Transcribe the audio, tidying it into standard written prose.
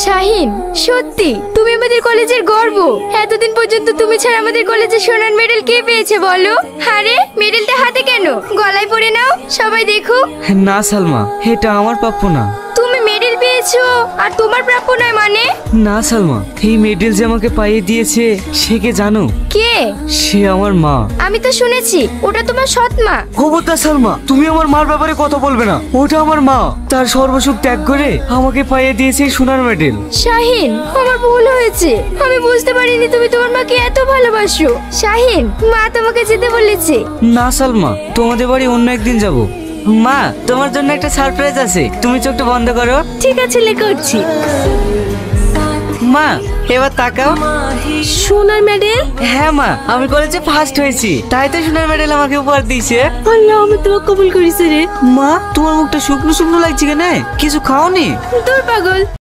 শাহিন, সত্যি তুমি আমাদের কলেজের গর্ব। এতদিন পর্যন্ত তুমি ছাড়া আমাদের কলেজে সোনার মেডেল কে পেয়েছে বলো? আরে মেডেলটা হাতে কেন, গলায় পরে নাও, সবাই দেখুক। না সালমা, এটা আমার প্রাপ্য না। তুমি মেডেল পেয়েছো আর তোমার প্রাপ্য নয় মানে? না সালমা, এই মেডেল যে আমাকে পাইয়ে দিয়েছে সে কে জানো? কে? সে আমার মা। আমি তো শুনেছি ওটা তোমার সৎ মা। খবরদার সালমা, তুমি আমার মার ব্যাপারে কথা বলবে না। ওটা আমার মা, তার সর্বসুখ ত্যাগ করে আমাকে পাইয়ে দিয়েছে এই সোনার মেডেল। শাহিন, আমার ভুল হয়েছে, আমি বুঝতে পারিনি তুমি তোমার মাকে এত ভালোবাসো। শাহিন, মা তোমাকে যেতে বলেছে। না সালমা, তোমাদের বাড়ি অন্য একদিন যাব। মা, তোমার জন্য একটা সারপ্রাইজ আছে, তুমি চোখটা বন্ধ করো। ঠিক আছে, করছি। মা, এবার তাকাও। সোনার মেডেল? হ্যাঁ মা, আমি কলেজে ফার্স্ট হয়েছি, তাই তো সোনার মেডেল আমাকে উপহার দিয়েছে। আল্লাহ, আমি তোমাকে কবুল করেছি রে। মা, তোমার মুখটা শুকনো শুকনো লাগছে কেন? কিছু খাওনি? দূর পাগল।